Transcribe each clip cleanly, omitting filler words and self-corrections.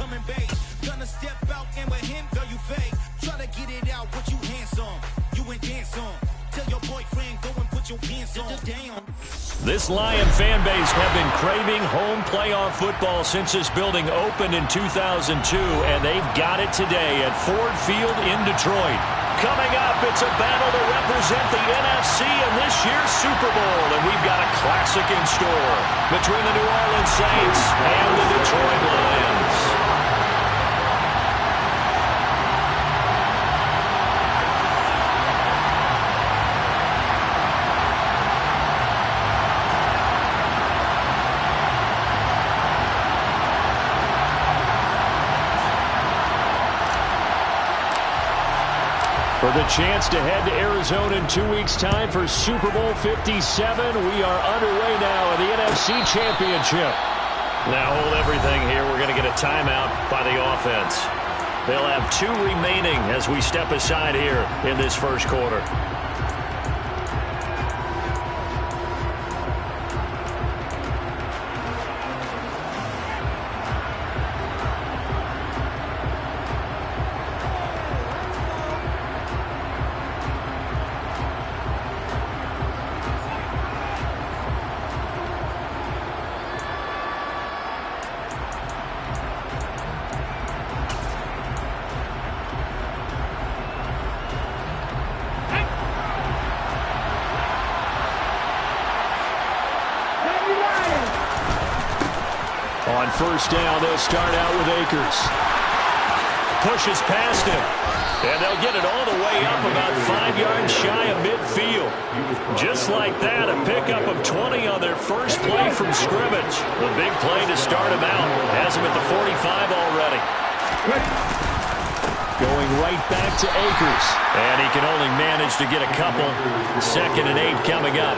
coming back. Gonna step out and with him, girl, you fake. Try to get it out, what you handsome. You ain't dance on. Tell your boyfriend, go and put your pants on. Damn. This Lion fan base have been craving home playoff football since this building opened in 2002, and they've got it today at Ford Field in Detroit. Coming up, it's a battle to represent the NFC in this year's Super Bowl, and we've got a classic in store between the New Orleans Saints and the Detroit Lions. For the chance to head to Arizona in 2 weeks' time for Super Bowl 57, we are underway now in the NFC Championship. Now hold everything here. We're going to get a timeout by the offense. They'll have 2 remaining as we step aside here in this first quarter. On first down, they'll start out with Akers. Pushes past him. And they'll get it all the way up about 5 yards shy of midfield. Just like that, a pickup of 20 on their first play from scrimmage. The big play to start him out. Has him at the 45 already. Going right back to Akers. And he can only manage to get a couple. 2nd and 8 coming up.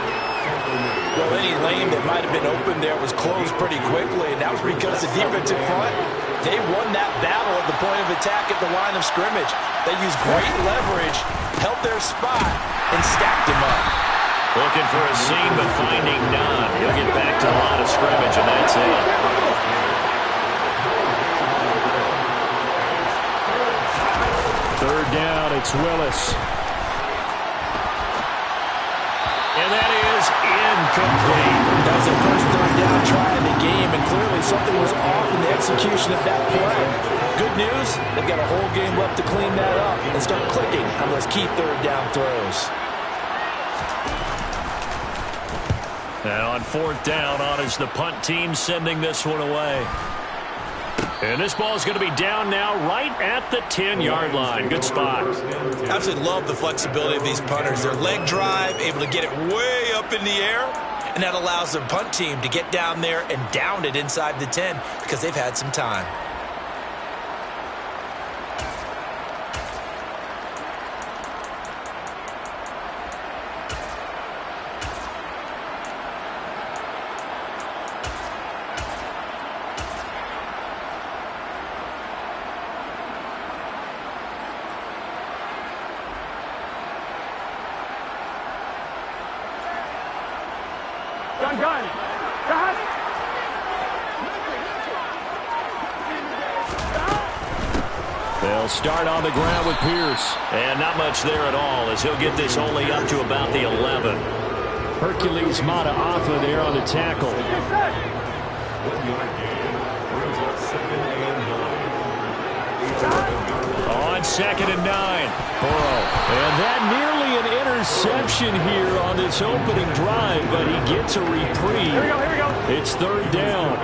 Well, any lane that might have been open there was closed pretty quickly, and that was because the defensive front, they won that battle at the point of attack at the line of scrimmage. They used great leverage, held their spot, and stacked him up. Looking for a seam, but finding none. He'll get back to the line of scrimmage, and that's it. Third down, it's Willis. And that is incomplete. That was the first third down try of the game, and clearly something was off in the execution of that play. Good news, they've got a whole game left to clean that up and start clicking on those key third down throws. And on 4th down, on is the punt team sending this one away. And this ball is going to be down now right at the 10-yard line. Good spot. Absolutely love the flexibility of these punters. Their leg drive, able to get it way up in the air, and that allows their punt team to get down there and down it inside the 10 because they've had some time. They'll start on the ground with Pierce. And not much there at all as he'll get this only up to about the 11. Hercules Mataafa there on the tackle. On 2nd and 9. Burrow. And that nearly an interception here on this opening drive, but he gets a reprieve. Here we go. It's 3rd down.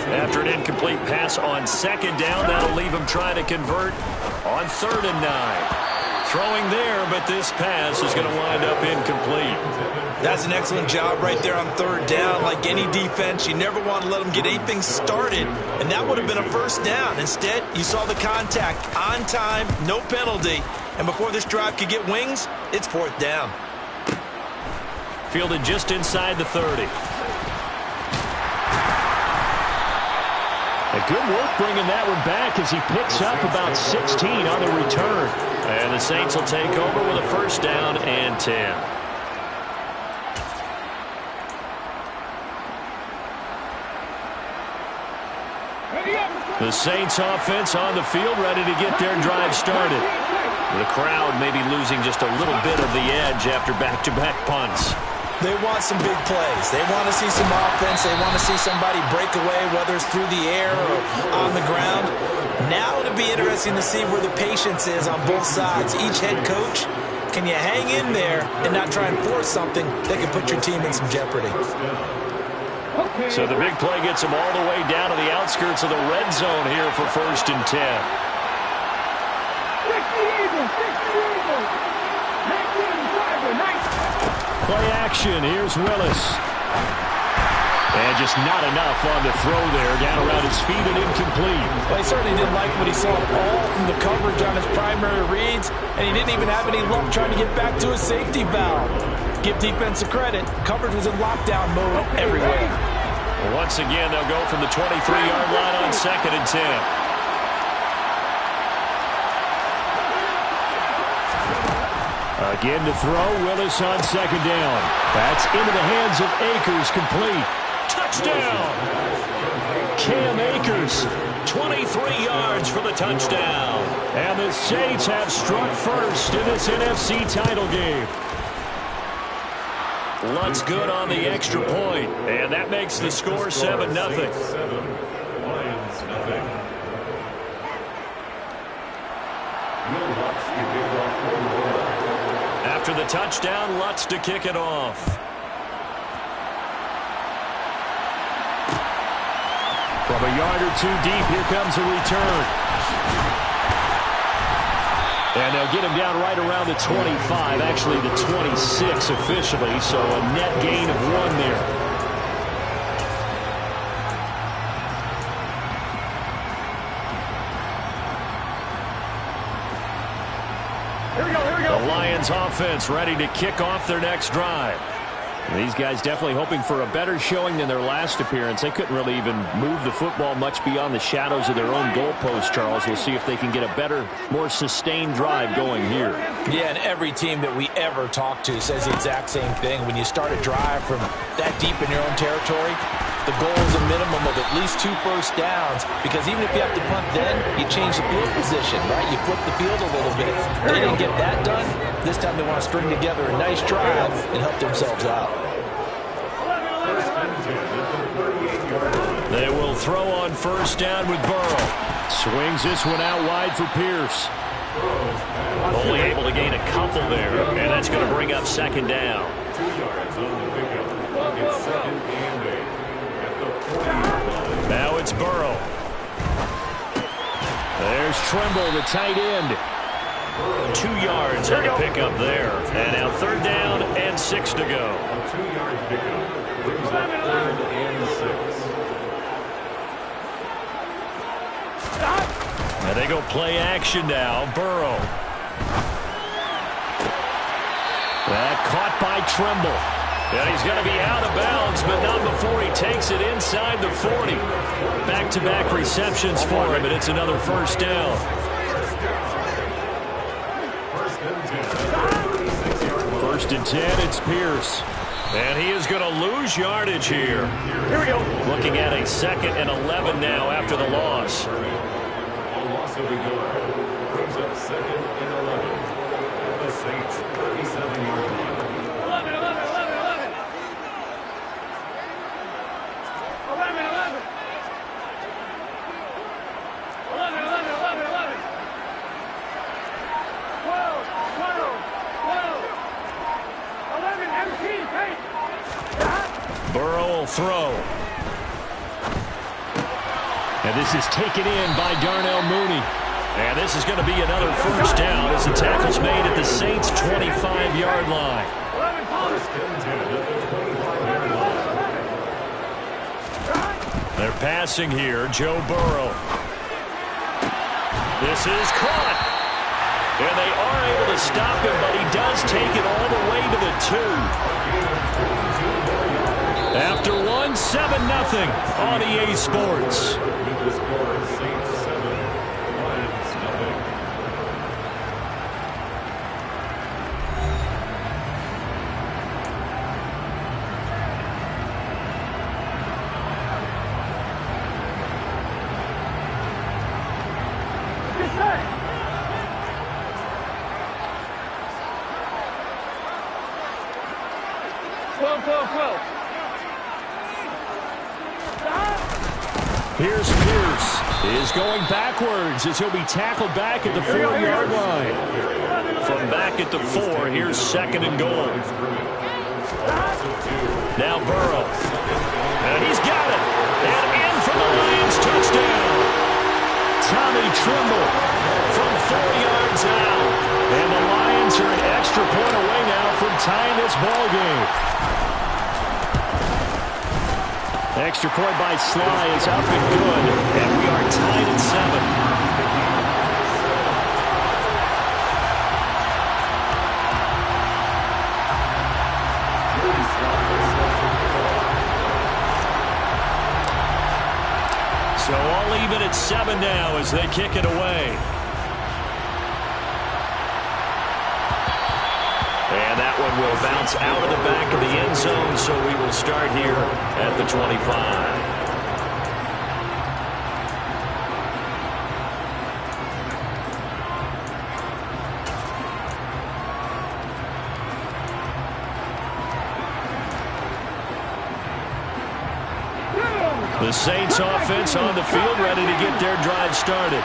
After an incomplete pass on 2nd down, that'll leave him trying to convert on 3rd and 9. Throwing there, but this pass is going to wind up incomplete. That's an excellent job right there on 3rd down. Like any defense, you never want to let them get anything started, and that would have been a 1st down. Instead, you saw the contact on time, no penalty, and before this drive could get wings, it's 4th down. Fielded just inside the 30. A good work bringing that one back as he picks up about 16 on the return. And the Saints will take over with a 1st down and 10. Ready up. The Saints offense on the field, ready to get their drive started. The crowd maybe losing just a little bit of the edge after back-to-back punts. They want some big plays. They want to see some offense. They want to see somebody break away, whether it's through the air or on the ground. Now it'll be interesting to see where the patience is on both sides. Each head coach, can you hang in there and not try and force something that can put your team in some jeopardy? So the big play gets them all the way down to the outskirts of the red zone here for 1st and 10. Play action. Here's Willis. And just not enough on the throw there. Down around his feet and incomplete. Well, he certainly didn't like what he saw all from the coverage on his primary reads, and he didn't even have any luck trying to get back to his safety valve. Give defense a credit. Coverage was in lockdown mode everywhere. Once again, they'll go from the 23-yard line on 2nd and 10. Again to throw. Willis on 2nd down. That's into the hands of Akers, complete. Touchdown! Cam Akers, 23 yards for the touchdown. And the Saints have struck first in this NFC title game. Lutz good on the extra point, and that makes the score 7-0. After the touchdown, Lutz to kick it off. From a yard or two deep, here comes a return. And they'll get him down right around the 25, actually the 26 officially, so a net gain of 1 there. The Lions offense ready to kick off their next drive. These guys definitely hoping for a better showing than their last appearance. They couldn't really even move the football much beyond the shadows of their own goalpost, Charles. We'll see if they can get a better, more sustained drive going here. Yeah, and every team that we ever talk to says the exact same thing. When you start a drive from that deep in your own territory, the goal is a minimum of at least 2 first downs, because even if you have to punt then, you change the field position, right? You flip the field a little bit. They didn't get that done. This time they want to string together a nice drive and help themselves out. They will throw on 1st down with Burrow. Swings this one out wide for Pierce. Only able to gain a couple there, and that's going to bring up 2nd down. 2 yards on the pickup. It's 2nd and 8 at the 40. Now it's Burrow. There's Tremble, the tight end. 2 yards on the pickup there. And now 3rd down and 6 to go. A 2-yard pickup brings up 3rd and 6. And they go play action now. Burrow. That caught by Tremble. And he's going to be out of bounds, but not before he takes it inside the 40. Back-to-back receptions for him, and it's another 1st down. 1st and 10, it's Pierce. And he is going to lose yardage here. Here we go. Looking at a 2nd and 11 now after the loss. A loss of a yard brings up 2nd and 11. The Saints 37-yard line. 11. 11, 17, hey! Burrow will throw. And this is taken in by Darnell Mooney. And this is going to be another 1st down as the tackle's made at the Saints' 25-yard line. They're passing here. Joe Burrow. This is caught. And they are able to stop him, but he does take it all the way to the 2. After 1, 7-0 on EA Sports. Here's Pierce. Is going backwards as he'll be tackled back at the 4-yard line. From back at the 4, here's 2nd and goal. Now Burrow. And he's got it. And in for the Lions touchdown. Tommy Tremble from 4 yards out. And the Lions are an extra point away now from tying this ball game. Extra point by Sly is up and good. And we are tied at 7. So all even at 7 now as they kick it away. And that one will bounce out of the back of the end zone, so we will start here at the 25. The Saints offense on the field, ready to get their drive started.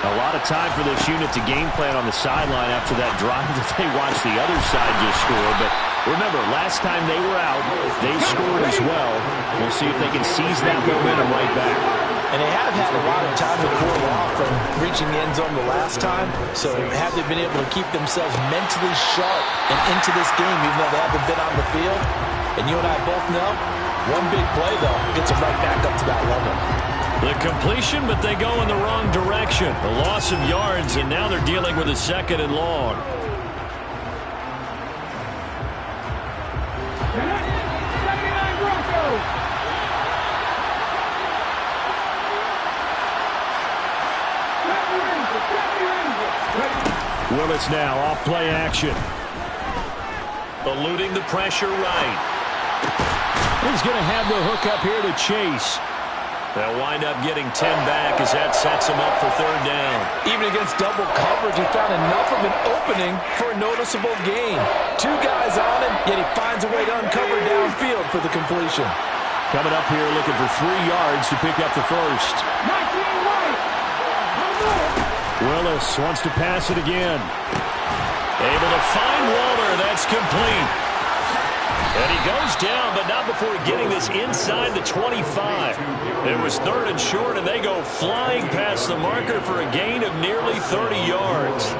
A lot of time for this unit to game plan on the sideline after that drive that they watched the other side just score. But remember, last time they were out, they scored as well. We'll see if they can seize that momentum right back. And they have had a lot of time to cool off from reaching the end zone the last time. So have they been able to keep themselves mentally sharp and into this game, even though they haven't been on the field? And you and I both know, one big play, though, gets them right back up to that level. The completion, but they go in the wrong direction. A loss of yards, and now they're dealing with a 2nd and long. Willis now off play action. Eluding the pressure right. He's going to have the hook up here to Chase. They'll wind up getting 10 back as that sets him up for 3rd down. Even against double coverage, he found enough of an opening for a noticeable gain. 2 guys on him, yet he finds a way to uncover downfield for the completion. Coming up here looking for 3 yards to pick up the first. Willis wants to pass it again. Able to find Waller. That's complete. And he goes down, but not before getting this inside the 25. It was 3rd and short, and they go flying past the marker for a gain of nearly 30 yards.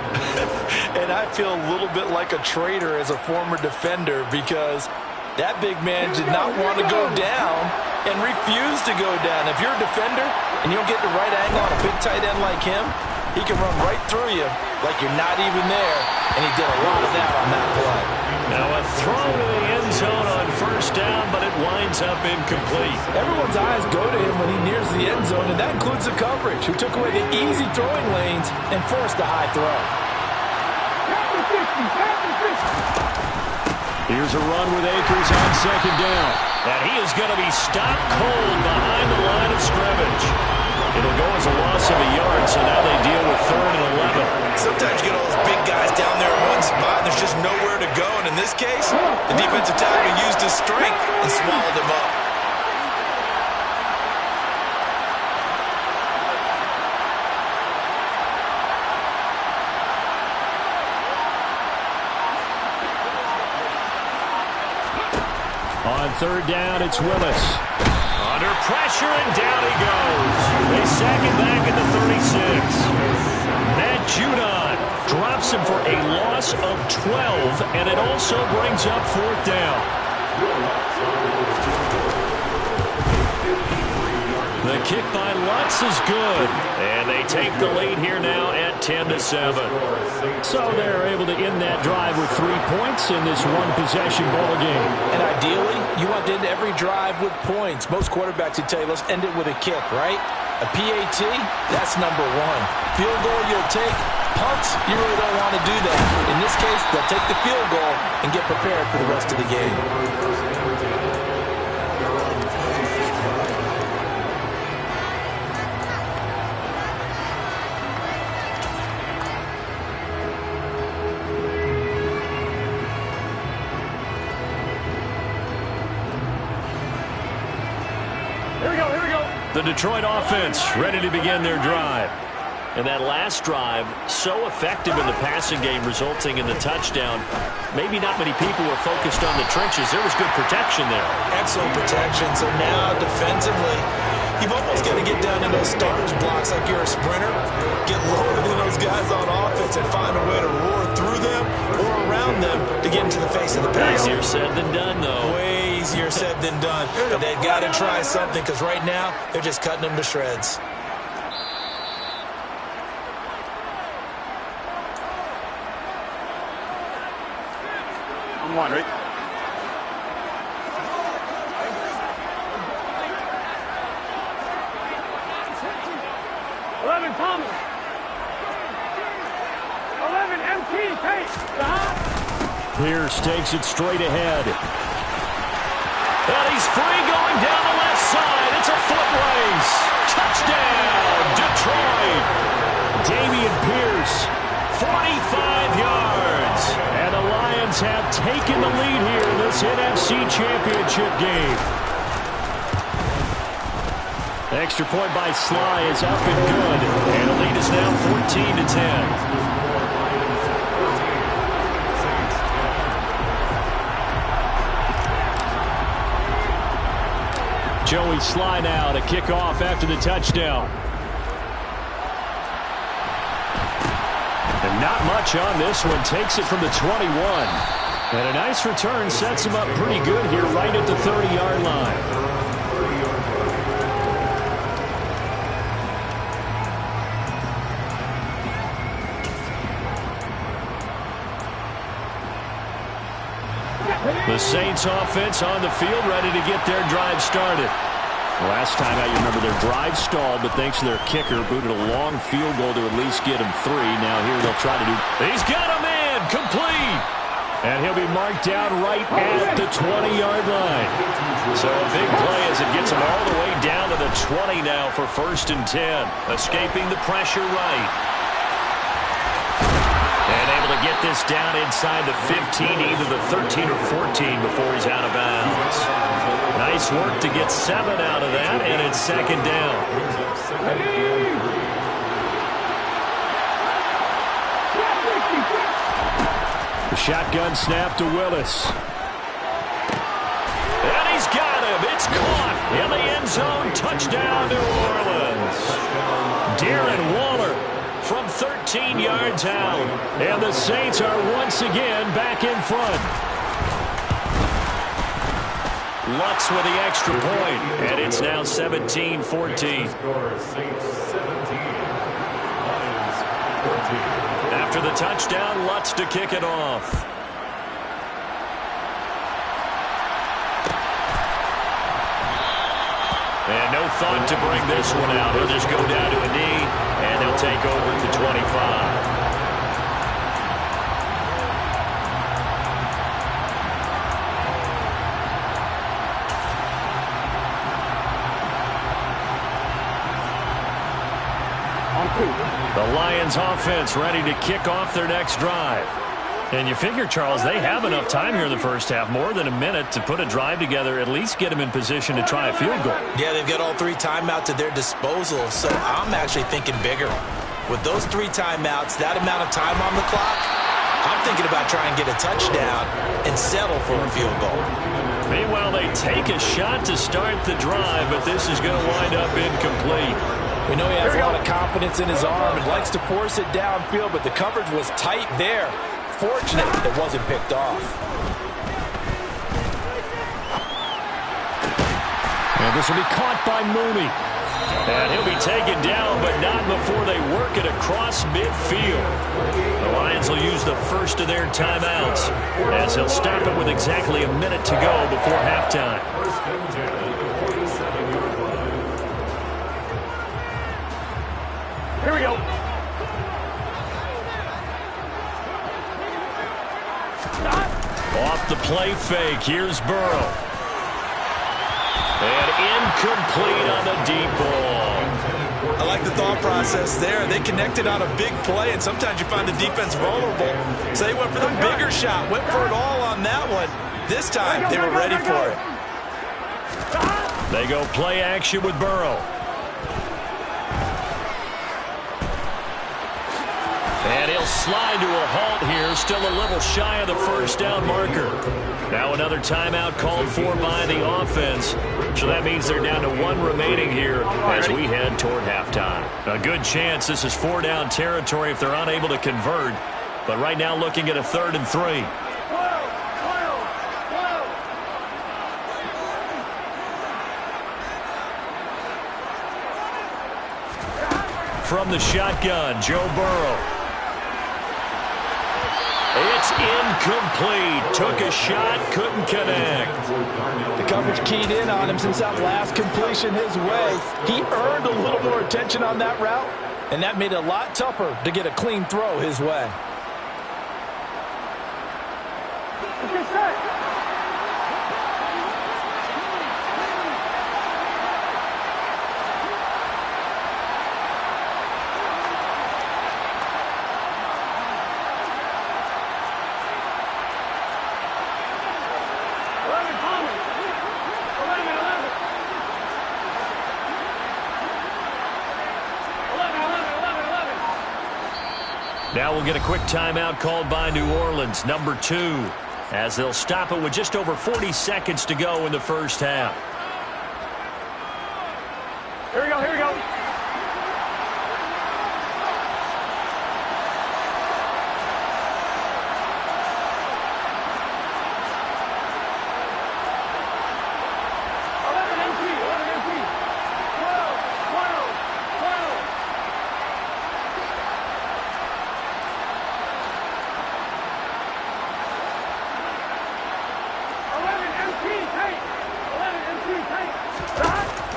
And I feel a little bit like a traitor as a former defender because that big man did not want to go down and refused to go down. If you're a defender and you don't get the right angle on a big tight end like him, he can run right through you like you're not even there, and he did a lot of that on that play. Now a throw to the end zone on 1st down, but it winds up incomplete. Everyone's eyes go to him when he nears the end zone, and that includes the coverage, who took away the easy throwing lanes and forced a high throw. Here's a run with Akers on 2nd down. And he is going to be stopped cold behind the line of scrimmage. It'll go as a loss of a yard, so now they deal with 3rd and 11. Sometimes you get all those big guys down there in one spot, and there's just nowhere to go. And in this case, the defensive tackle used his strength and swallowed him up. On 3rd down, it's Willis. Under pressure, and down he goes. They sack him back at the 36. Matt Judon drops him for a loss of 12, and it also brings up 4th down. The kick by Lutz is good, and they take the lead here now at 10-7. So they're able to end that drive with 3 points in this one-possession ball game. And ideally, you want to end every drive with points. Most quarterbacks would tell you, let's end it with a kick, right? A PAT, that's number 1. Field goal you'll take. Punts, you really don't want to do that. In this case, they'll take the field goal and get prepared for the rest of the game. Here we go, here we go. The Detroit offense ready to begin their drive. And that last drive, so effective in the passing game, resulting in the touchdown. Maybe not many people were focused on the trenches. There was good protection there. Excellent protection. So now defensively, you've almost got to get down in those starters blocks like you're a sprinter. Get lower than those guys on offense and find a way to roar through them or around them to get into the face of the pass. Easier said than done, though. Way easier said than done. But they've got to try something because right now they're just cutting them to shreds. I'm one, right? Thomas. 11, MT, Tate. Pierce takes it straight ahead. And he's free going down the left side. It's a foot race. Touchdown, Detroit. Dameon Pierce, 45 yards. And the Lions have taken the lead here in this NFC Championship game. Extra point by Sly is up and good. And the lead is now 14-10. Joey Sly now to kick off after the touchdown. And not much on this one. Takes it from the 21. And a nice return sets him up pretty good here right at the 30-yard line. The Saints offense on the field ready to get their drive started. Last time out, you remember their drive stalled, but thanks to their kicker, booted a long field goal to at least get him 3. Now here they'll try to do. He's got a man, complete. And he'll be marked down right at the 20-yard line. So a big play as it gets him all the way down to the 20 now for 1st and 10. Escaping the pressure right. And able to get this down inside the 15, either the 13 or 14 before he's out of bounds. Nice work to get 7 out of that, and it's 2nd down. The shotgun snap to Willis. And he's got him. It's caught in the end zone. Touchdown, New Orleans. Darren Waller from 13 yards out. And the Saints are once again back in front. Lutz with the extra point. And it's now 17-14. After the touchdown, Lutz to kick it off. And no thought to bring this one out. He'll just go down to a knee, and they'll take over at the 25. The Lions offense ready to kick off their next drive. And you figure, Charles, they have enough time here in the first half, more than a minute, to put a drive together, at least get them in position to try a field goal. Yeah, they've got all 3 timeouts at their disposal, so I'm actually thinking bigger. With those 3 timeouts, that amount of time on the clock, I'm thinking about trying to get a touchdown and settle for a field goal. Meanwhile, they take a shot to start the drive, but this is going to wind up incomplete. We know he has a lot of confidence in his arm and likes to force it downfield, but the coverage was tight there. Fortunate it wasn't picked off. And this will be caught by Mooney. And he'll be taken down, but not before they work it across midfield. The Lions will use the first of their timeouts, as he'll stop it with exactly a minute to go before halftime. Here we go. Off the play fake, here's Burrow. And incomplete on the deep ball. I like the thought process there. They connected on a big play, and sometimes you find the defense vulnerable. So they went for the bigger shot, went for it all on that one. This time, they were ready for it. They go play action with Burrow. they'll slide to a halt here, still a little shy of the first down marker. Now another timeout called for by the offense. So that means they're down to one remaining here as we head toward halftime. A good chance this is 4-down territory if they're unable to convert. But right now looking at a 3rd and 3. From the shotgun, Joe Burrow. It's incomplete. Took a shot, couldn't connect. The coverage keyed in on him since that last completion his way. He earned a little more attention on that route, and that made it a lot tougher to get a clean throw his way. Get set. Now we'll get a quick timeout called by New Orleans, number 2, as they'll stop it with just over 40 seconds to go in the first half. Here we go, here we go.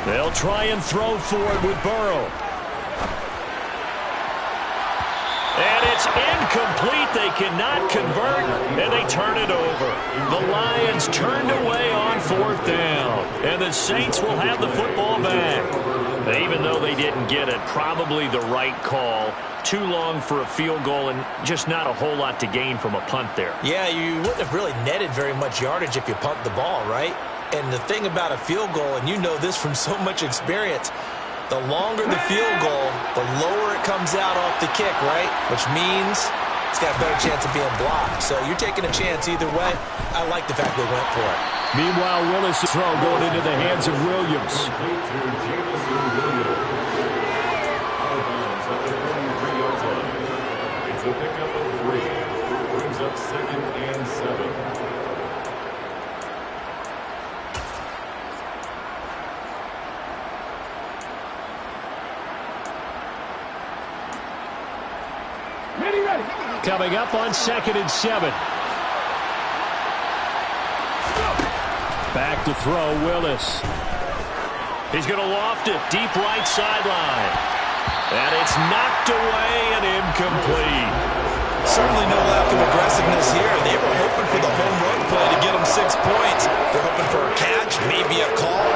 They'll try and throw for it with Burrow. And it's incomplete. They cannot convert, and they turn it over. The Lions turned away on 4th down, and the Saints will have the football back. Even though they didn't get it, probably the right call. Too long for a field goal and just not a whole lot to gain from a punt there. Yeah, you wouldn't have really netted very much yardage if you punt the ball, right? And the thing about a field goal, and you know this from so much experience, the longer the field goal, the lower it comes out off the kick, right? Which means it's got a better chance of being blocked. So you're taking a chance either way. I like the fact they went for it. Meanwhile, Willis' throw going into the hands of Williams. It's a pickup of 3. Brings up 2nd and 7. Coming up on 2nd and 7. Back to throw, Willis. He's going to loft it deep right sideline. And it's knocked away and incomplete. Certainly no lack of aggressiveness here. They were hoping for the home run play to get them 6 points. They're hoping for a catch, maybe a call.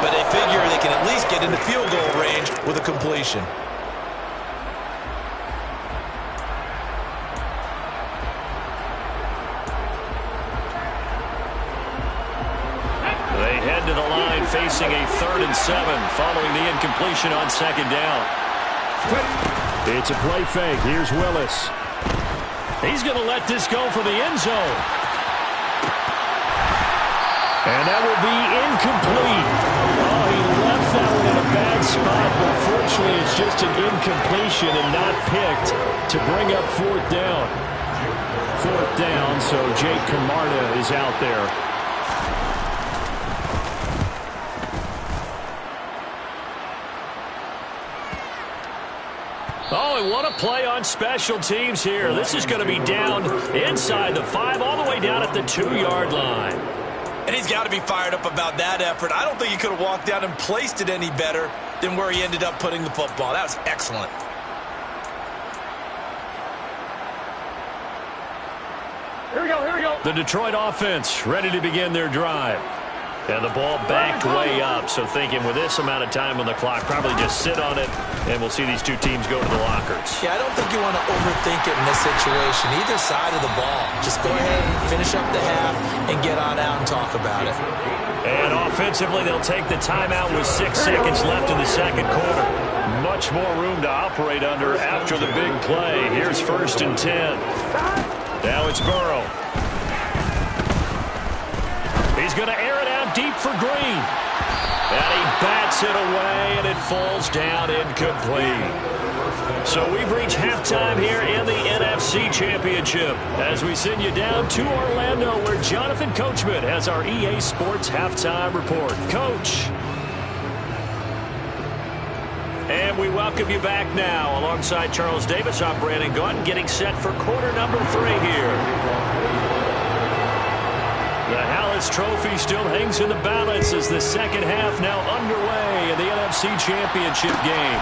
But they figure they can at least get into field goal range with a completion. To the line facing a 3rd and 7 following the incompletion on 2nd down. It's a play fake. Here's Willis. He's going to let this go for the end zone. And that will be incomplete. Oh, he left that one in a bad spot, but fortunately it's just an incompletion and not picked to bring up 4th down. 4th down, so Jake Camarda is out there. Oh, and what a play on special teams here. This is going to be down inside the 5, all the way down at the 2-yard line. And he's got to be fired up about that effort. I don't think he could have walked down and placed it any better than where he ended up putting the football. That was excellent. Here we go, here we go. The Detroit offense ready to begin their drive. And the ball backed way up, so thinking with this amount of time on the clock, probably just sit on it, and we'll see these two teams go to the lockers. Yeah, I don't think you want to overthink it in this situation, either side of the ball. Just go ahead and finish up the half and get on out and talk about it. And offensively, they'll take the timeout with 6 seconds left in the 2nd quarter. much more room to operate under after the big play. Here's 1st and 10. Now it's Burrow. He's going to air it out deep for Green. And he bats it away, and it falls down incomplete. So we've reached halftime here in the NFC Championship as we send you down to Orlando, where Jonathan Coachman has our EA Sports Halftime Report. Coach. And we welcome you back now. Alongside Charles Davis, I'm Brandon Gaudin, getting set for quarter number 3 here. The Hallis Trophy still hangs in the balance as the second half now underway in the NFC Championship game.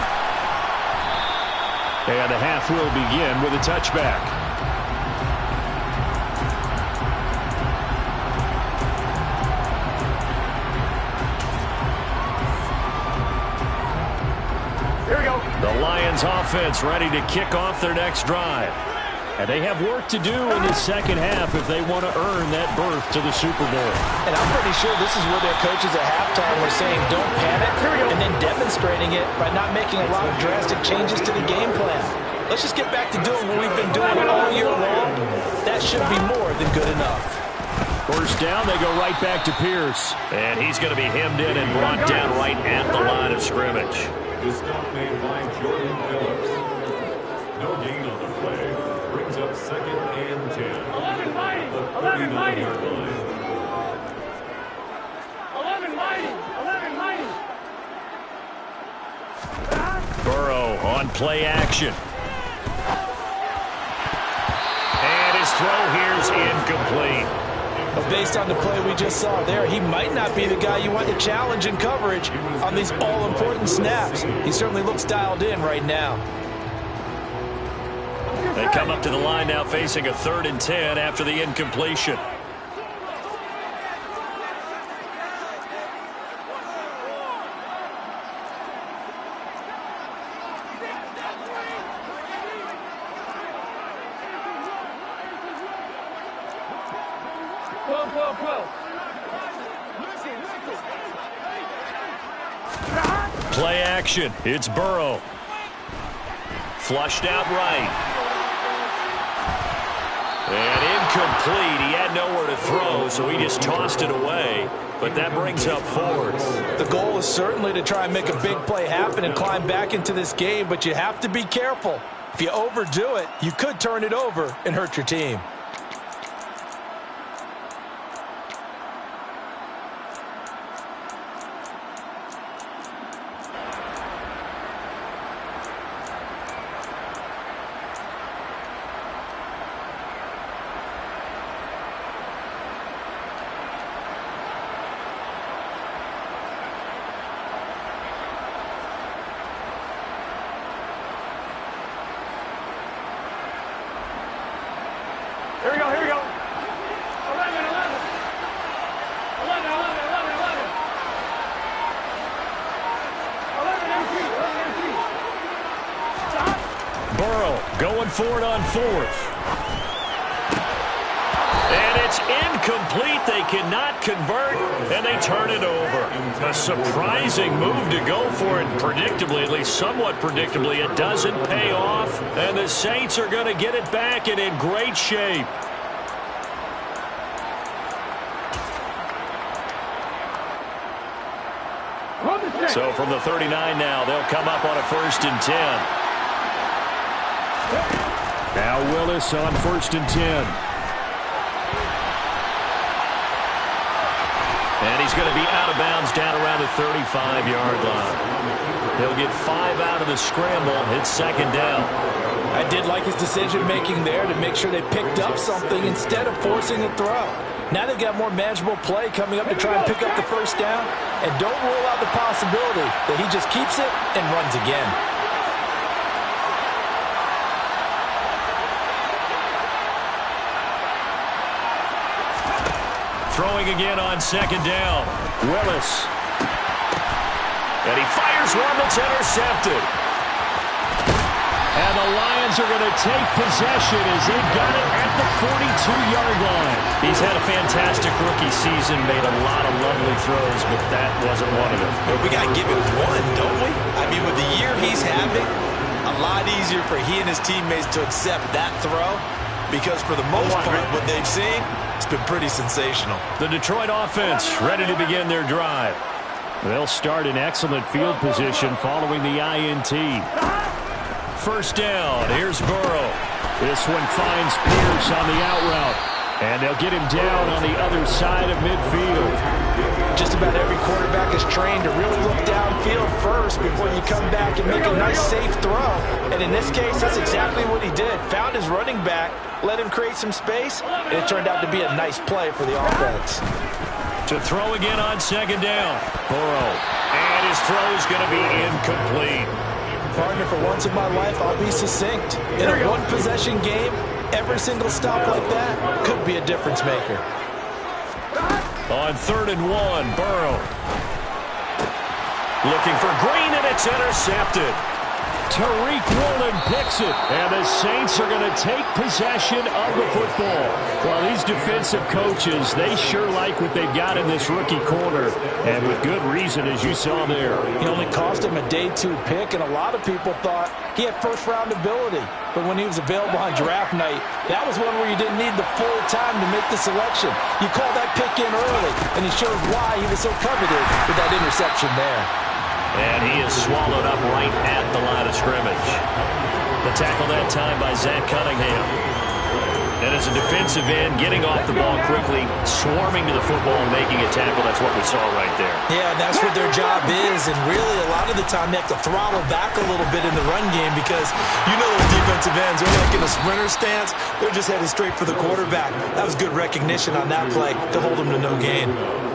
And the half will begin with a touchback. Here we go. The Lions offense ready to kick off their next drive. And they have work to do in the second half if they want to earn that berth to the Super Bowl. And I'm pretty sure this is where their coaches at halftime were saying don't panic, and then demonstrating it by not making a lot of drastic changes to the game plan. Let's just get back to doing what we've been doing all year long. That should be more than good enough. First down, they go right back to Pierce. And he's going to be hemmed in and brought down right at the line of scrimmage. The stop made by Jordan Phillips. No gain on the play. Brings up 2nd and 10. 11 mighty. 11 mighty. 11 mighty. 11 mighty. Burrow on play action. And his throw here's incomplete. But based on the play we just saw there, he might not be the guy you want to challenge in coverage on these all-important snaps. He certainly looks dialed in right now. They come up to the line now facing a 3rd and 10 after the incompletion. Play action. It's Burrow. Flushed out right. And incomplete. He had nowhere to throw, so he just tossed it away. But that brings up 4th. The goal is certainly to try and make a big play happen and climb back into this game, but you have to be careful. If you overdo it, you could turn it over and hurt your team. Here we go, here we go. 11, 11. 11, 11, 11, 11. 11 Burrow going for it on 4th. And it's incomplete. They cannot convert, and they turn it over. A surprising move to go for it. Predictably, at least somewhat predictably, it doesn't pay off. And the Saints are going to get it back and in great shape. So from the 39 now, they'll come up on a 1st and 10. Now Willis on 1st and 10. And he's going to be out of bounds down around the 35-yard line. He'll get 5 out of the scramble. It's 2nd down. I did like his decision-making there to make sure they picked up something instead of forcing a throw. Now they've got more manageable play coming up to try and pick up the 1st down. And don't rule out the possibility that he just keeps it and runs again. Throwing again on 2nd down. Willis. And he fires one that's intercepted. And the Lions fans are going to take possession as they've got it at the 42-yard line. He's had a fantastic rookie season, made a lot of lovely throws, but that wasn't one of them. But we got to give it one, don't we? I mean, with the year he's having, a lot easier for he and his teammates to accept that throw because for the most part, what they've seen, it's been pretty sensational. The Detroit offense ready to begin their drive. They'll start in excellent field position following the INT. First down, here's Burrow. This one finds Pierce on the out route. And they'll get him down on the other side of midfield. Just about every quarterback is trained to really look downfield first before you come back and make a nice, safe throw. And in this case, that's exactly what he did. Found his running back, let him create some space, and it turned out to be a nice play for the offense. To throw again on second down. Burrow. And his throw is going to be incomplete. Partner, for once in my life, I'll be succinct. In a one-possession game, every single stop like that could be a difference maker. On 3rd and 1, Burrow. Looking for Green, and it's intercepted. Tariq Woolen picks it, and the Saints are going to take possession of the football. Well, these defensive coaches, they sure like what they've got in this rookie corner, and with good reason, as you saw there. He only cost him a day 2 pick, and a lot of people thought he had first-round ability. But when he was available on draft night, that was one where you didn't need the full time to make the selection. You called that pick in early, and he showed why he was so coveted with that interception there. And he is swallowed up right at the line of scrimmage. The tackle that time by Zach Cunningham. And as a defensive end, getting off the ball quickly, swarming to the football and making a tackle, that's what we saw right there. Yeah, that's what their job is, and really a lot of the time they have to throttle back a little bit in the run game because you know those defensive ends, they're like in a sprinter stance, they're just headed straight for the quarterback. That was good recognition on that play to hold them to no gain.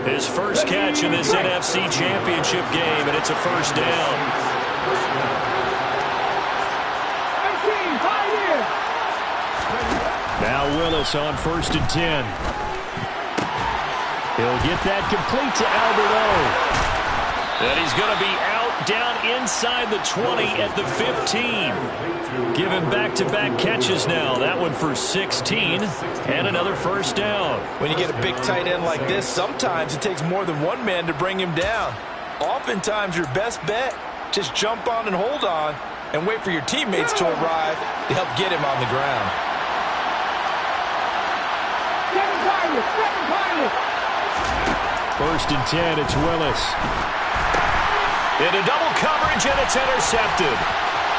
His first catch in this NFC Championship game, and it's a first down. Now Willis on 1st and 10. He'll get that complete to Albert O. And he's going to be out down inside the 20 at the 15. Give him back-to-back catches now. That one for 16 and another first down. When you get a big tight end like this, sometimes it takes more than one man to bring him down. Oftentimes your best bet, just jump on and hold on and wait for your teammates to arrive to help get him on the ground. First and 10, it's Willis. Into double coverage, and it's intercepted.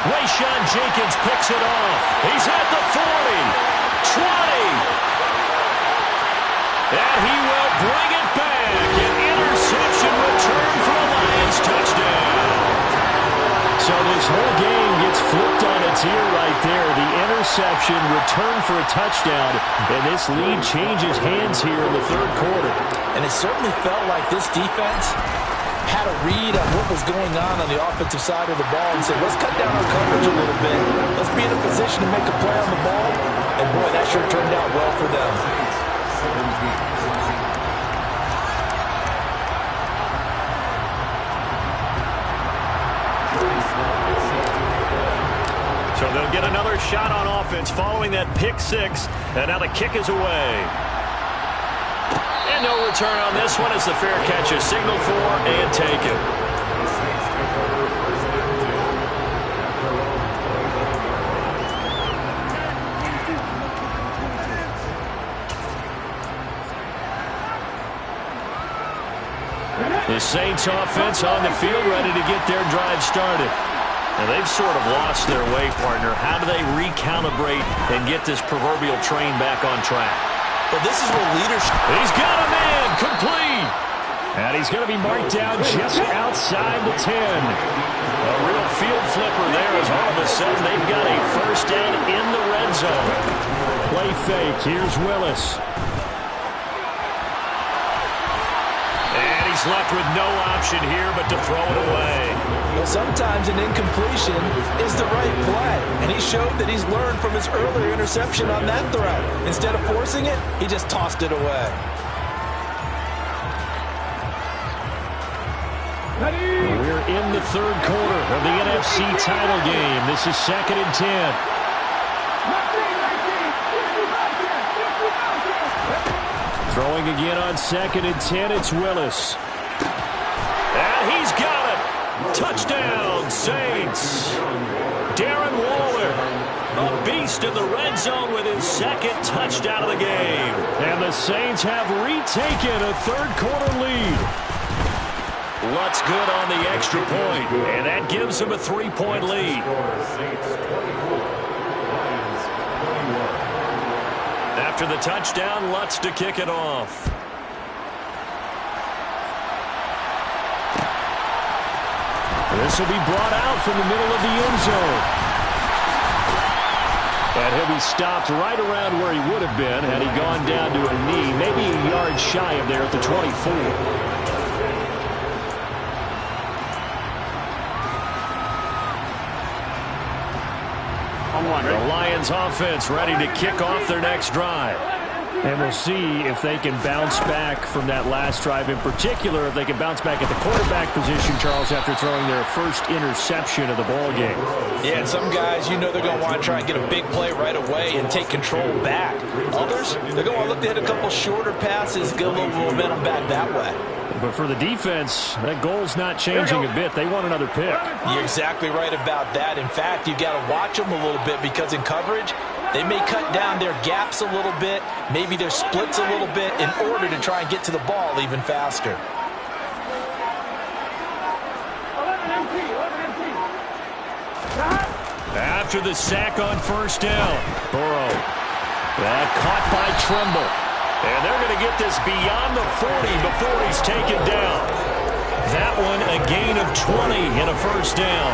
Rayshawn Jenkins picks it off. He's at the 40, 20. And he will bring it back. An interception return for a Lions touchdown. So this whole game gets flipped on its ear right there. The interception, return for a touchdown, and this lead changes hands here in the 3rd quarter. And it certainly felt like this defense had a read on what was going on the offensive side of the ball and said, let's cut down our coverage a little bit. Let's be in a position to make a play on the ball. And, boy, that sure turned out well for them. So they'll get another shot on offense following that pick 6, and now the kick is away. And no return on this one as the fair catch is signaled for and taken. The Saints offense on the field ready to get their drive started. And they've sort of lost their way, partner. How do they recalibrate and get this proverbial train back on track? Well, this is where leadership... He's got a man, complete. And he's going to be marked down just outside the 10. A real field flipper there as all of a sudden they've got a first down in the red zone. Play fake, here's Willis. And he's left with no option here but to throw it away. Well, sometimes an incompletion is the right play, and he showed that he's learned from his earlier interception on that throw. Instead of forcing it, he just tossed it away. We're in the 3rd quarter of the NFC title game. This is 2nd and 10. Throwing again on 2nd and 10, it's Willis. And he's got it. Touchdown, Saints. Darren Waller, a beast in the red zone with his 2nd touchdown of the game. And the Saints have retaken a third-quarter lead. Lutz good on the extra point, and that gives him a 3-point lead. After the touchdown, Lutz to kick it off. This will be brought out from the middle of the end zone. And he'll be stopped right around where he would have been had he gone down to a knee, maybe a yard shy of there at the 24. The Lions offense ready to kick off their next drive. And we'll see if they can bounce back from that last drive, in particular if they can bounce back at the quarterback position, Charles, after throwing their first interception of the ball game. Yeah, and some guys, you know they're going to want to try and get a big play right away and take control back. Others, they're going to want to look to hit a couple shorter passes, get a little momentum back that way. But for the defense, that goal's not changing a bit. They want another pick. You're exactly right about that. In fact, you've got to watch them a little bit because in coverage, they may cut down their gaps a little bit, maybe their splits a little bit in order to try and get to the ball even faster. After the sack on first down, Burrow. That caught by Trimble. And they're going to get this beyond the 40 before he's taken down. That one a gain of 20 and a first down.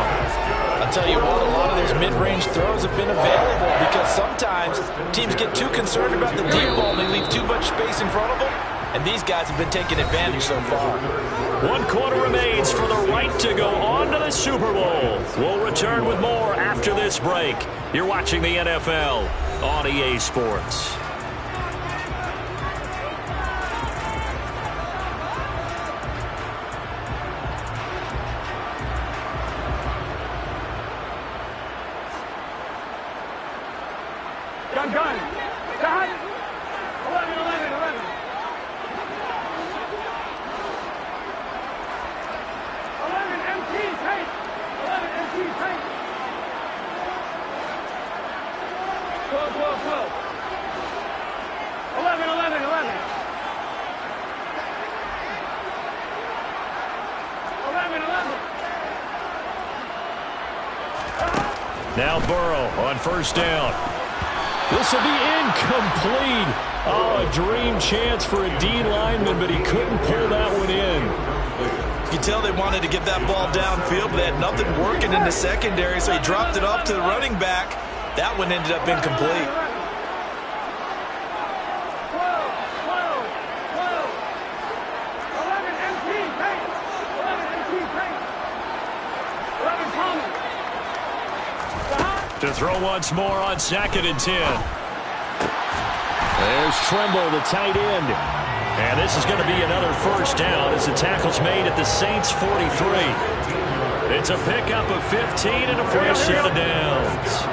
I'll tell you what, a lot of those mid-range throws have been available because sometimes teams get too concerned about the deep ball and they leave too much space in front of them. And these guys have been taking advantage so far. 1 quarter remains for the right to go on to the Super Bowl. We'll return with more after this break. You're watching the NFL on EA Sports. Gun. Stop. 11. 11 MT tank. 11 MT tank. 12. 11. 11. Now Burrow on first down. This will be incomplete. Oh, a dream chance for a D lineman, but he couldn't pull that one in. You can tell they wanted to get that ball downfield, but they had nothing working in the secondary, so he dropped it off to the running back. That one ended up incomplete. 11 MT tank. 11 MT tank. 11 coming. To throw once more on 2nd and 10. There's Trimble, the tight end. And this is going to be another first down as the tackle's made at the Saints' 43. It's a pickup of 15 and a fresh set of downs.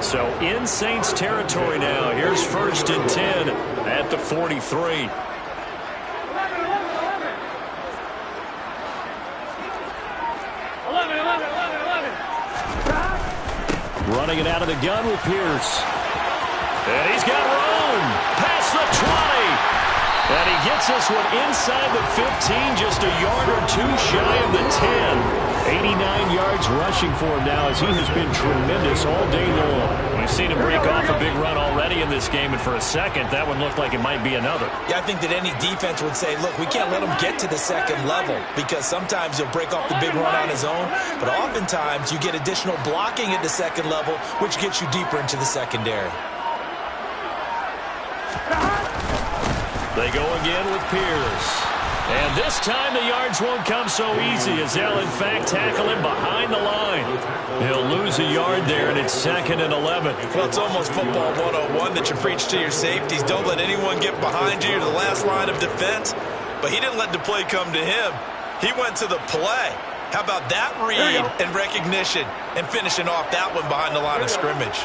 So in Saints territory now. Here's 1st and 10 at the 43. Running it out of the gun with Pierce. And he's got room. Past the 20. And he gets this one inside the 15, just a yard or two shy of the 10. 89 yards rushing for him now as he has been tremendous all day long. We've seen him break off a big run already in this game, and for a second, that one looked like it might be another. Yeah, I think that any defense would say, look, we can't let him get to the second level because sometimes he'll break off the big run on his own, but oftentimes you get additional blocking at the second level, which gets you deeper into the secondary. They go again with Pierce. And this time the yards won't come so easy as they'll, in fact, tackle him behind the line. He'll lose a yard there, and it's 2nd and 11. Well, it's almost football 101 that you preach to your safeties. Don't let anyone get behind you to the last line of defense. But he didn't let the play come to him. He went to the play. How about that read and recognition and finishing off that one behind the line of scrimmage?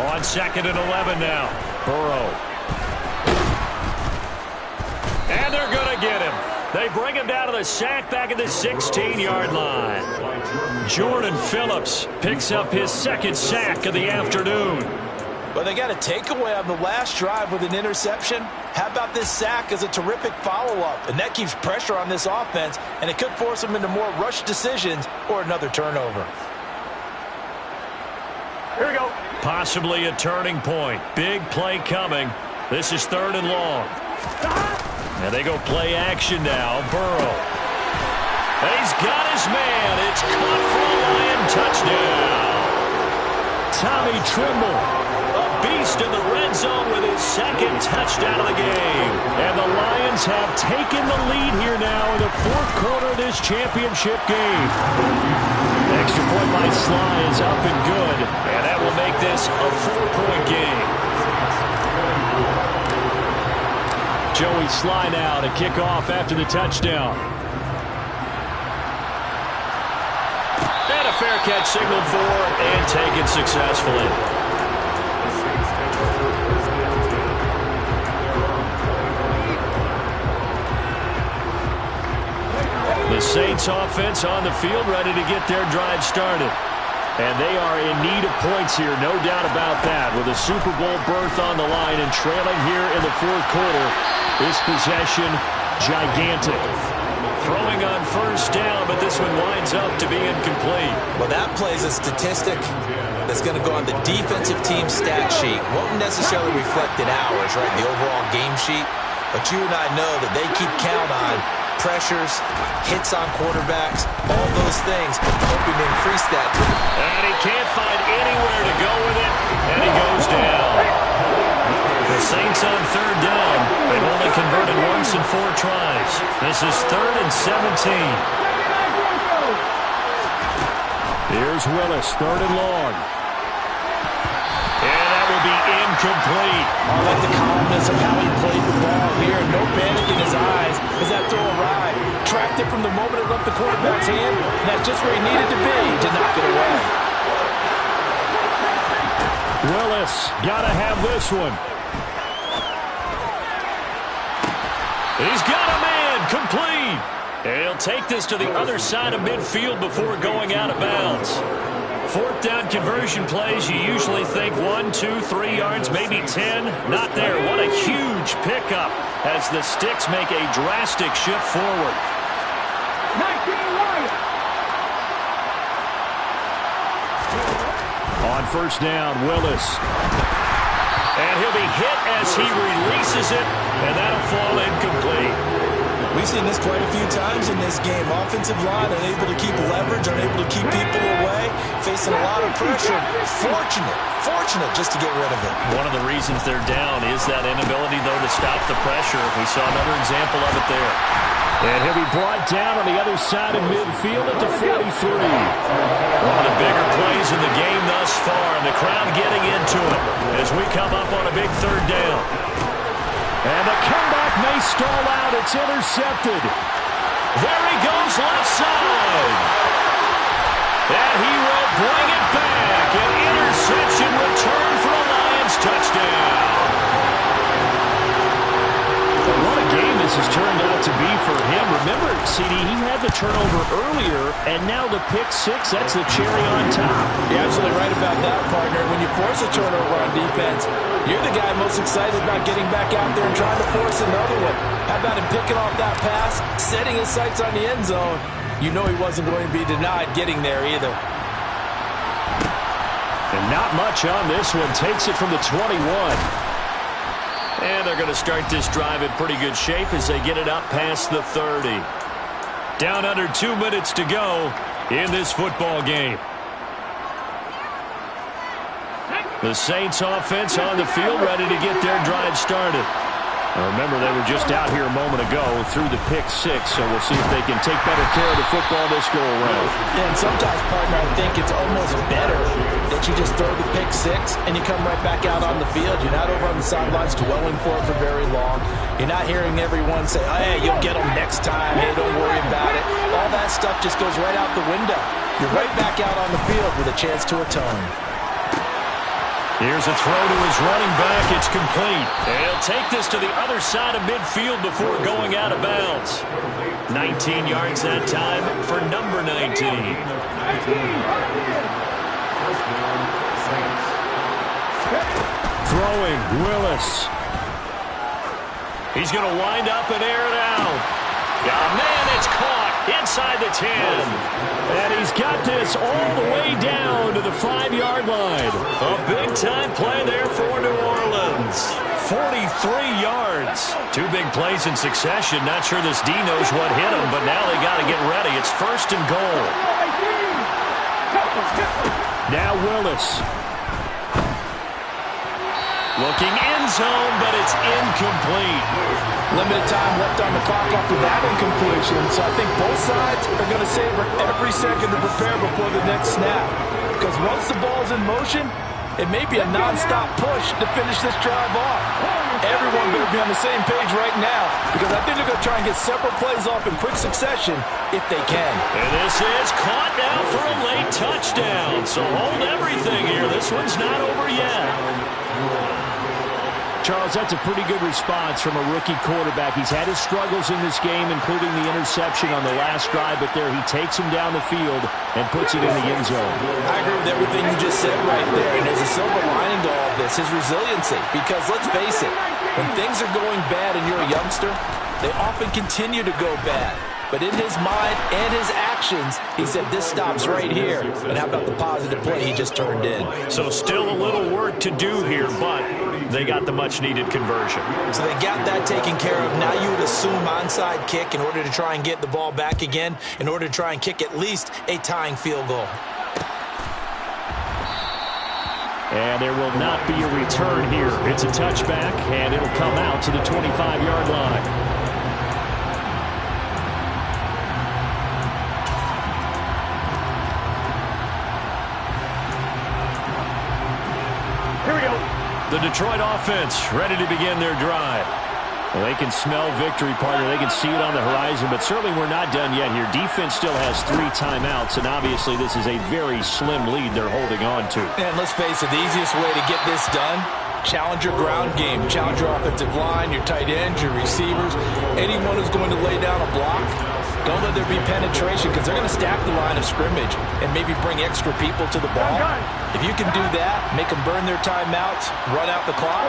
On 2nd and 11 now. Burrow. And they're going to get him. They bring him down to the sack back at the 16-yard line. Jordan Phillips picks up his 2nd sack of the afternoon. Well, they got a takeaway on the last drive with an interception. How about this sack as a terrific follow-up? And that keeps pressure on this offense, and it could force them into more rush decisions or another turnover. Here we go. Possibly a turning point. Big play coming. This is 3rd and long. And they go play action now. Burrow. He's got his man. It's caught for a Lion touchdown. Tommy Tremble, a beast in the red zone with his 2nd touchdown of the game. And the Lions have taken the lead here now in the 4th quarter of this championship game. Extra point by Sly is up and good. And that will make this a 4-point game. Joey Sly now to kick off after the touchdown. And a fair catch signaled for and taken successfully. The Saints offense on the field ready to get their drive started. And they are in need of points here, no doubt about that. With a Super Bowl berth on the line and trailing here in the 4th quarter, this possession gigantic. Throwing on 1st down, but this one winds up to be incomplete. Well, that plays a statistic that's going to go on the defensive team stat sheet. Won't necessarily reflect in ours, right, the overall game sheet. But you and I know that they keep count on pressures, hits on quarterbacks, all those things, hoping to increase that. And he can't find anywhere to go with it, and he goes down. The Saints on 3rd down. They've only converted once in 4 tries. This is 3rd and 17. Here's Willis, 3rd and long. And that will be incomplete. I like the calmness of how he played the ball here. No panic in his eyes as that throw arrived. Tracked it from the moment it left the quarterback's hand, and that's just where he needed to be to knock it away. Willis, gotta have this one. He's got a man, complete. And he'll take this to the other side of midfield before going out of bounds. 4th down conversion plays, you usually think 1, 2, 3 yards, maybe 10. Not there. What a huge pickup as the Sticks make a drastic shift forward. 19-1. On 1st down, Willis. And he'll be hit as he releases it, and that'll fall incomplete. We've seen this quite a few times in this game. Offensive line unable to keep leverage, unable to keep people away, facing a lot of pressure. Fortunate just to get rid of it. One of the reasons they're down is that inability, though, to stop the pressure. We saw another example of it there. And he'll be brought down on the other side of midfield at the 43. One of the bigger plays in the game thus far, and the crowd getting into it as we come up on a big 3rd down. And the comeback may stall out. It's intercepted. There he goes, left side. And he will bring it back. An interception return for a Lions touchdown. What a game this has turned out to be for him. Remember, CD, he had the turnover earlier, and now the pick-6, that's the cherry on top. You're absolutely right about that, partner. When you force a turnover on defense, you're the guy most excited about getting back out there and trying to force another one. How about him picking off that pass, setting his sights on the end zone? You know he wasn't going to be denied getting there either. And not much on this one. Takes it from the 21. And they're going to start this drive in pretty good shape as they get it up past the 30. Down under 2 minutes to go in this football game. The Saints offense on the field ready to get their drive started. Now remember, they were just out here a moment ago through the pick-6, so we'll see if they can take better care of the football this go-around. And sometimes, partner, I think it's almost better that you just throw the pick-6 and you come right back out on the field. You're not over on the sidelines dwelling for it for very long. You're not hearing everyone say, oh, hey, you'll get them next time. Hey, don't worry about it. All that stuff just goes right out the window. You're right back out on the field with a chance to atone. Here's a throw to his running back. It's complete. And he'll take this to the other side of midfield before going out of bounds. 19 yards that time for number 19. Throwing, Willis. He's going to wind up and air it out. Oh, man, it's caught inside the 10. And he's got this all the way down to the 5-yard line. A big-time play there for New Orleans. 43 yards. Two big plays in succession. Not sure this D knows what hit him, but now they got to get ready. It's 1st and goal. Now Willis. Looking end zone, but it's incomplete. Limited time left on the clock after that incompletion, so I think both sides are going to savor every second to prepare before the next snap. Because once the ball's in motion, it may be a non-stop push to finish this drive off. Everyone better be on the same page right now, because I think they're going to try and get several plays off in quick succession if they can. And this is caught now for a late touchdown. So hold everything here. This one's not over yet. Charles, that's a pretty good response from a rookie quarterback. He's had his struggles in this game, including the interception on the last drive, but there he takes him down the field and puts it in the end zone. I agree with everything you just said right there, and there's a silver lining to all of this, his resiliency. Because let's face it, when things are going bad and you're a youngster, they often continue to go bad. But in his mind and his actions, he said, this stops right here. And how about the positive play he just turned in? So still a little work to do here, but they got the much-needed conversion. So they got that taken care of. Now you would assume onside kick in order to try and get the ball back again, in order to try and kick at least a tying field goal. And there will not be a return here. It's a touchback, and it'll come out to the 25-yard line. The Detroit offense ready to begin their drive. Well, they can smell victory, partner. They can see it on the horizon, but certainly we're not done yet here. Defense still has 3 timeouts, and obviously this is a very slim lead they're holding on to. And let's face it, the easiest way to get this done, challenge your ground game. Challenge your offensive line, your tight ends, your receivers. Anyone who's going to lay down a block, don't let there be penetration, because they're going to stack the line of scrimmage and maybe bring extra people to the ball. If you can do that, make them burn their timeouts, run out the clock,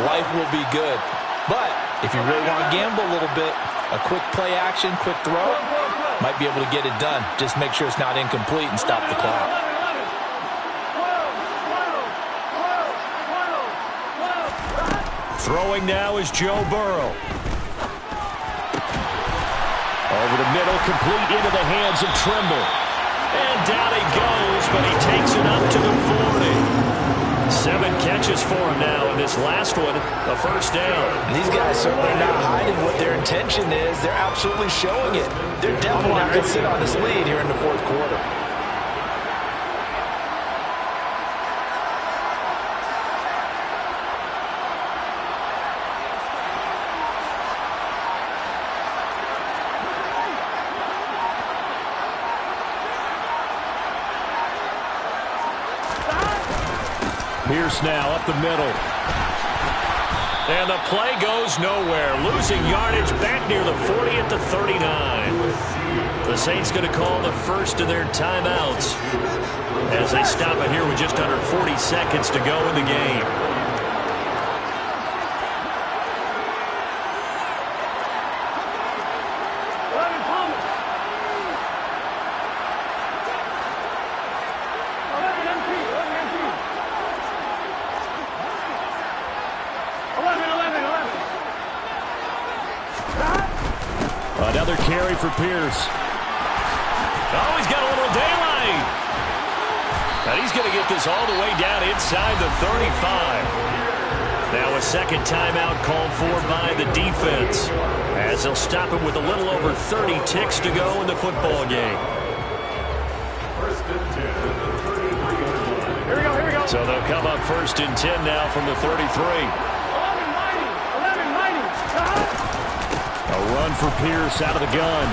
life will be good. But if you really want to gamble a little bit, a quick play action, quick throw, might be able to get it done. Just make sure it's not incomplete and stop the clock. Throwing now is Joe Burrow. Over the middle, complete into the hands of Trimble. And down he goes, but he takes it up to the 40. 7 catches for him now, and this last one, a first down. These guys certainly are not hiding what their intention is. They're absolutely showing it. They're definitely not going to sit on this lead here in the 4th quarter. Pierce now up the middle. And the play goes nowhere. Losing yardage back near the 40 at the 39. The Saints going to call the first of their timeouts as they stop it here with just under 40 seconds to go in the game. Another carry for Pierce. Oh, he's got a little daylight. And he's going to get this all the way down inside the 35. Now a second timeout called for by the defense, as they'll stop him with a little over 30 ticks to go in the football game. Here we go. So they'll come up 1st and 10 now from the 33. A run for Pierce out of the gun.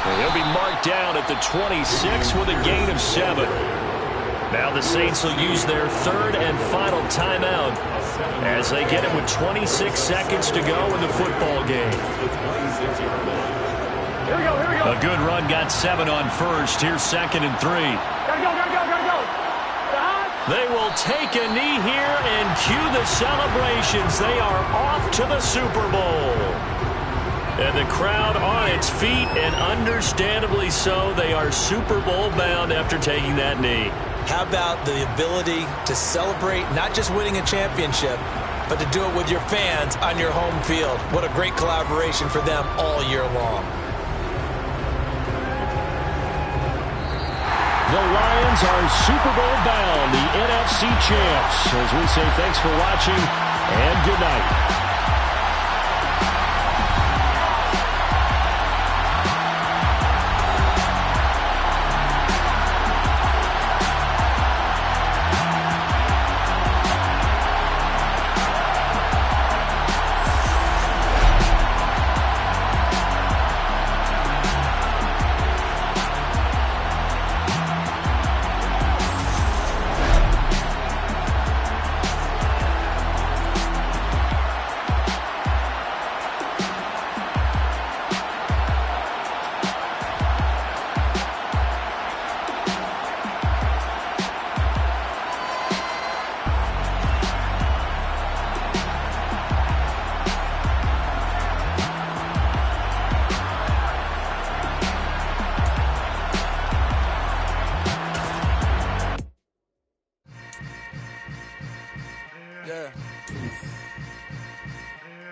And he'll be marked down at the 26 with a gain of 7. Now the Saints will use their third and final timeout as they get it with 26 seconds to go in the football game. Here we go, here we go. A good run got 7 on first. Here's 2nd and 3. Gotta go, gotta go, gotta go. They will take a knee here and cue the celebrations. They are off to the Super Bowl. And the crowd on its feet, and understandably so. They are Super Bowl bound after taking that knee. How about the ability to celebrate not just winning a championship, but to do it with your fans on your home field? What a great collaboration for them all year long. The Lions are Super Bowl bound, the NFC champs. As we say thanks for watching and good night.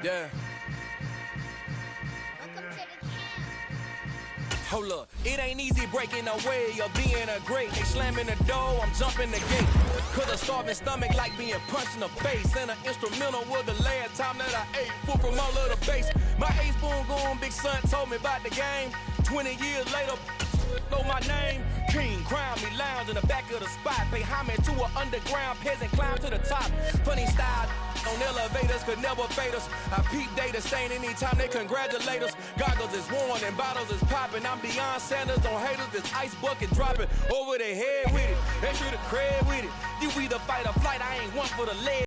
Yeah. Hold up, it ain't easy breaking away or being a great. They slamming the door, I'm jumping the gate. Cause a starving stomach like being punched in the face. And an instrumental was the last time that I ate food from all of the base. My A-spoon going, big son told me about the game. 20 years later, know my name. King, crown me, lounge in the back of the spot. Pay homage to an underground peasant, climb to the top. Funny style on elevators could never fade us. I peep data stain anytime they congratulate us. Goggles is worn and bottles is popping. I'm beyond Sanders on haters, this ice bucket dropping over their head with it. They should have cred with it. You either fight or flight, I ain't one for the leg.